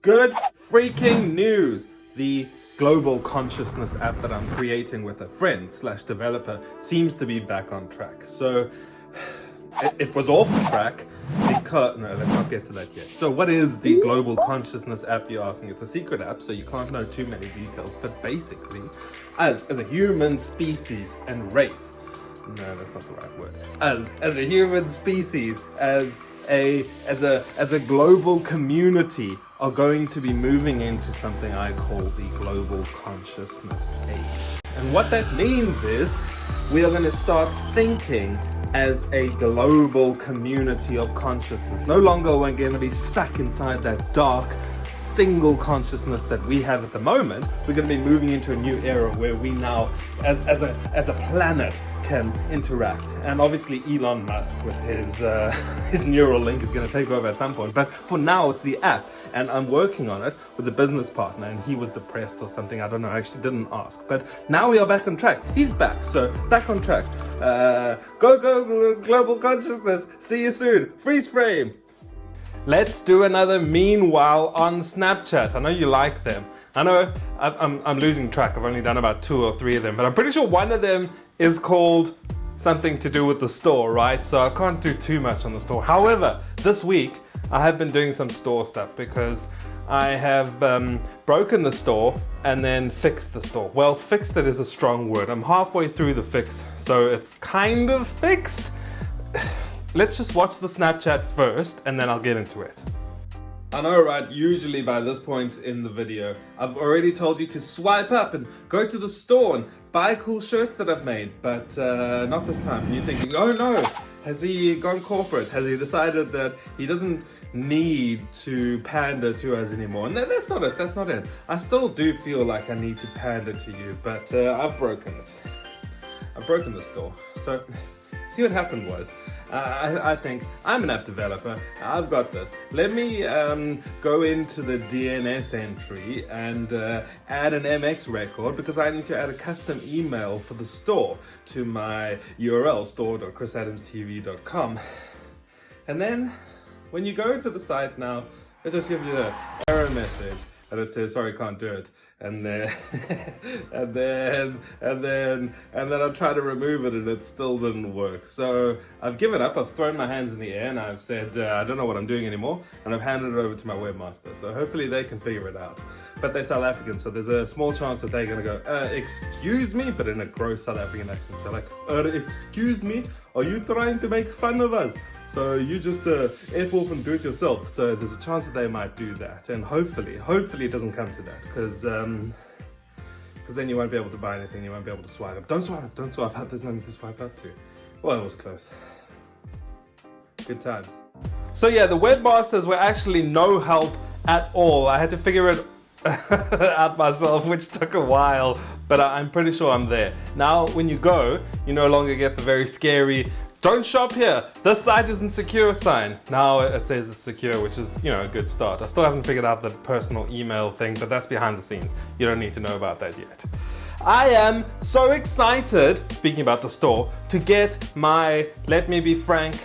Good freaking news! The global consciousness app that I'm creating with a friend / developer seems to be back on track. So it was off track because, no, let's not get to that yet. So what is the global consciousness app, you're asking? It's a secret app, so you can't know too many details, but basically, as a human species and race, no, that's not the right word. As a human species, as a global community, are going to be moving into something I call the global consciousness age. And what that means is we are going to start thinking as a global community of consciousness. No longer are we going to be stuck inside that dark single consciousness that we have at the moment. We're going to be moving into a new era where we now, as a planet, can interact. And obviously Elon Musk with his neural link is going to take over at some point. But for now, it's the app, and I'm working on it with a business partner, and he was depressed or something. I don't know. I actually didn't ask. But now we are back on track. He's back, so back on track. Go global consciousness. See you soon. Freeze frame. Let's do another meanwhile on Snapchat. I know you like them. I know I'm losing track. I've only done about 2 or 3 of them, but I'm pretty sure one of them is called something to do with the store, right? So I can't do too much on the store. However, this week I have been doing some store stuff because I have broken the store and then fixed the store. Well, fixed it is a strong word. I'm halfway through the fix, so it's kind of fixed. Let's just watch the Snapchat first and then I'll get into it. I know, right? Usually by this point in the video, I've already told you to swipe up and go to the store and buy cool shirts that I've made, but not this time. And you're thinking, oh no, has he gone corporate? Has he decided that he doesn't need to pander to us anymore? And that's not it. I still do feel like I need to pander to you, but I've broken it. I've broken the store. So see, what happened was, I think I'm an app developer. I've got this. Let me go into the DNS entry and add an MX record because I need to add a custom email for the store to my URL, store.krisadamstv.com. And then when you go to the site now, it just gives you an error message and it says, sorry, can't do it. And then I try to remove it and it still didn't work. So I've given up. I've thrown my hands in the air and I've said, I don't know what I'm doing anymore. And I've handed it over to my webmaster. So hopefully they can figure it out. But they're South African, so there's a small chance that they're gonna go, excuse me, but in a gross South African accent. So like, excuse me, are you trying to make fun of us? So you just F off and do it yourself. So there's a chance that they might do that. And hopefully it doesn't come to that. Because then you won't be able to buy anything. You won't be able to swipe up. Don't swipe up. There's nothing to swipe up to. Well, it was close. Good times. So yeah, the webmasters were actually no help at all. I had to figure it out myself, which took a while. But I'm pretty sure I'm there. Now, when you go, you no longer get the very scary, don't shop here, this site isn't secure sign. Now it says it's secure, which is, a good start. I still haven't figured out the personal email thing, but that's behind the scenes. You don't need to know about that yet. I am so excited, speaking about the store, to get my Let Me Be Frank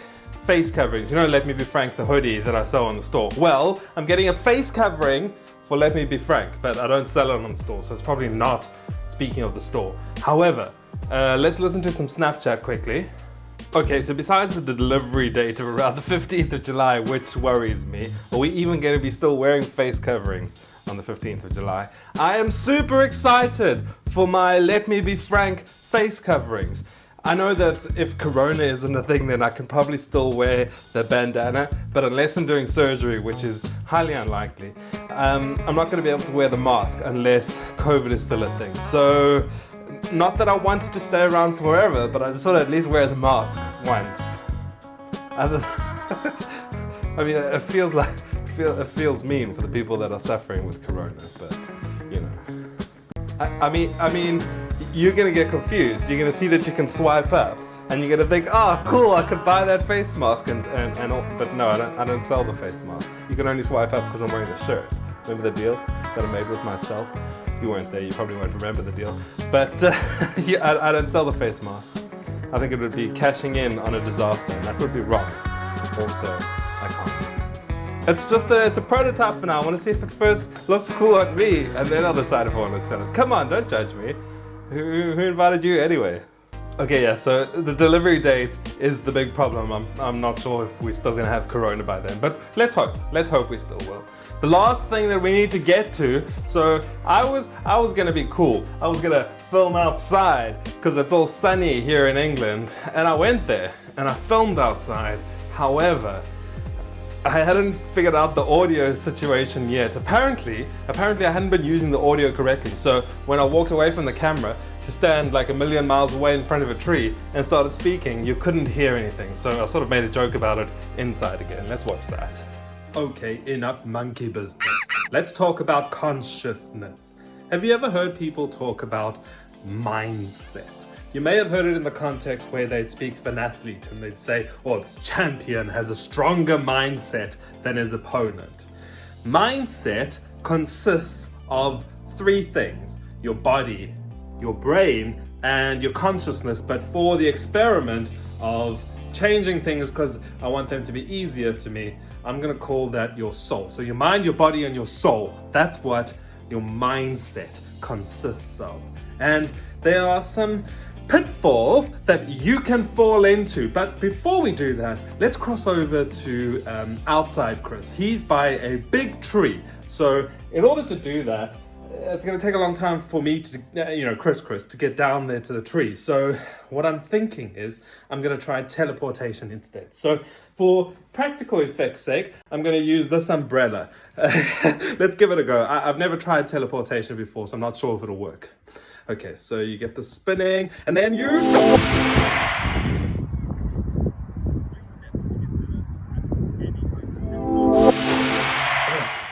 face coverings. Let Me Be Frank, the hoodie that I sell on the store. Well, I'm getting a face covering for Let Me Be Frank, but I don't sell it on the store, so it's probably not speaking of the store. However, let's listen to some Snapchat quickly. Okay, so besides the delivery date of around the 15th of July, which worries me, are we even going to be still wearing face coverings on the 15th of July? I am super excited for my Let Me Be Frank face coverings. I know that if Corona isn't a thing, then I can probably still wear the bandana, but unless I'm doing surgery, which is highly unlikely, I'm not going to be able to wear the mask unless COVID is still a thing. So, not that I wanted to stay around forever, but I just want to at least wear the mask once. I mean, it feels mean for the people that are suffering with Corona, but I mean, you're gonna get confused. You're gonna see that you can swipe up, and you're gonna think, oh, cool, I could buy that face mask, and all. But no, I don't sell the face mask. You can only swipe up because I'm wearing the shirt. Remember the deal that I made with myself? You weren't there, you probably won't remember the deal. But yeah, I don't sell the face mask. I think it would be cashing in on a disaster, and that would be wrong. Also, I can't. It's just it's a prototype for now. I want to see if it first looks cool on me, and then I'll decide if I want to sell it. Come on, don't judge me. Who invited you anyway? Okay, yeah, so the delivery date is the big problem. I'm not sure if we're still gonna have Corona by then, but let's hope we still will. The last thing that we need to get to, so I was gonna be cool. I was gonna film outside because it's all sunny here in England, and I went there and I filmed outside. However, I hadn't figured out the audio situation yet. Apparently I hadn't been using the audio correctly. So when I walked away from the camera to stand like a million miles away in front of a tree and started speaking, you couldn't hear anything. So I sort of made a joke about it inside again. Let's watch that. Okay, enough monkey business. Let's talk about consciousness. Have you ever heard people talk about mindset? You may have heard it in the context where they'd speak of an athlete and they'd say, oh, this champion has a stronger mindset than his opponent. Mindset consists of three things: your body, your brain, and your consciousness. But for the experiment of changing things, because I want them to be easier to me, I'm gonna call that your soul. So your mind, your body, and your soul. That's what your mindset consists of. And there are some pitfalls that you can fall into. But before we do that, let's cross over to outside Kris. He's by a big tree. So in order to do that, it's going to take a long time for me to, Kris, to get down there to the tree. So what I'm thinking is I'm going to try teleportation instead. So for practical effect's sake, I'm going to use this umbrella. Let's give it a go. I've never tried teleportation before, so I'm not sure if it'll work. Okay, so you get the spinning, and then you...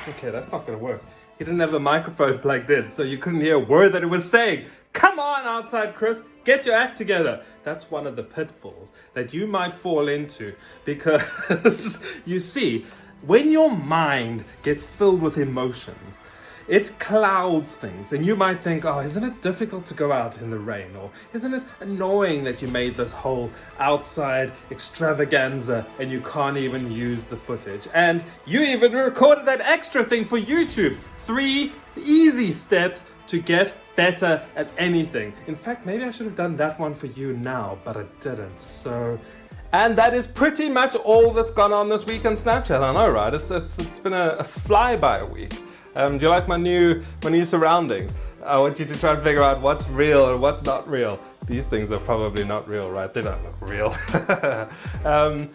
Okay, that's not gonna work. He didn't have a microphone plugged in, so you couldn't hear a word that it was saying. Come on, outside Kris, get your act together. That's one of the pitfalls that you might fall into, because you see, when your mind gets filled with emotions, it clouds things, and you might think, oh, isn't it difficult to go out in the rain? Or isn't it annoying that you made this whole outside extravaganza and you can't even use the footage? And you even recorded that extra thing for YouTube. 3 easy steps to get better at anything. In fact, maybe I should have done that one for you now, but I didn't. So... And that is pretty much all that's gone on this week on Snapchat. I know, right? It's been a flyby week. Do you like my new surroundings? I want you to try and figure out what's real and what's not real. These things are probably not real, right? They don't look real.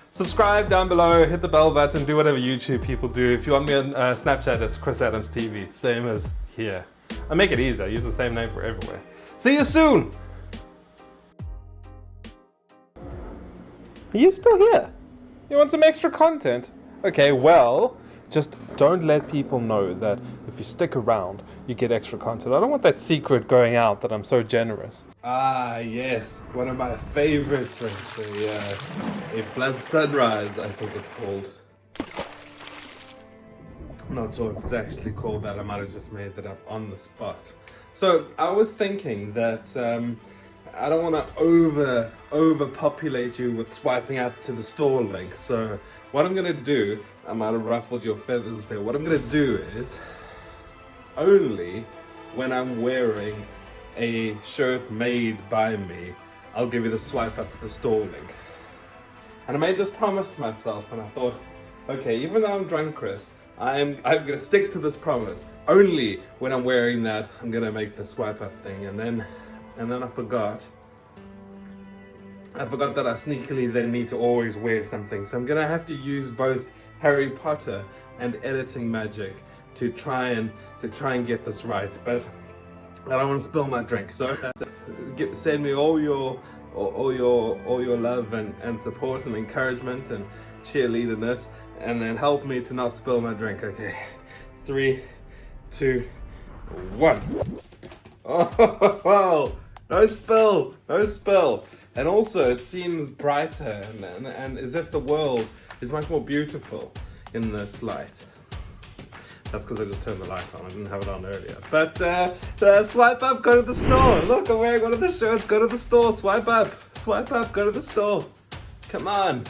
Subscribe down below, hit the bell button, do whatever YouTube people do. If you want me on Snapchat, it's Kris Adams TV, same as here. I make it easy, I use the same name for everywhere. See you soon! Are you still here? You want some extra content? Okay, well, just don't let people know that if you stick around, you get extra content. I don't want that secret going out that I'm so generous. Ah, yes. One of my favorite drinks. A blood sunrise, I think it's called. I'm not sure if it's actually called that. I might have just made that up on the spot. So I was thinking that I don't want to overpopulate you with swiping up to the store link. So what I'm going to do, I might have ruffled your feathers there. What I'm going to do is, only when I'm wearing a shirt made by me, I'll give you the swipe up to the store link. And I made this promise to myself, and I thought, okay, even though I'm drunk, Kris, I'm going to stick to this promise. Only when I'm wearing that, I'm going to make the swipe up thing. And then I forgot. I forgot that I sneakily then need to always wear something. So I'm going to have to use both Harry Potter and editing magic to try and get this right. But I don't want to spill my drink. So send me all your love and support and encouragement and cheerleaderness, and then help me to not spill my drink. Okay, 3, 2, 1. Oh, no spill, no spill. And also, it seems brighter and as if the world is much more beautiful in this light. That's because I just turned the light on. I didn't have it on earlier. But swipe up, go to the store. Look, I'm wearing one of the shirts. Go to the store. Swipe up, go to the store. Come on.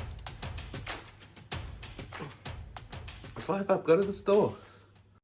Swipe up, go to the store.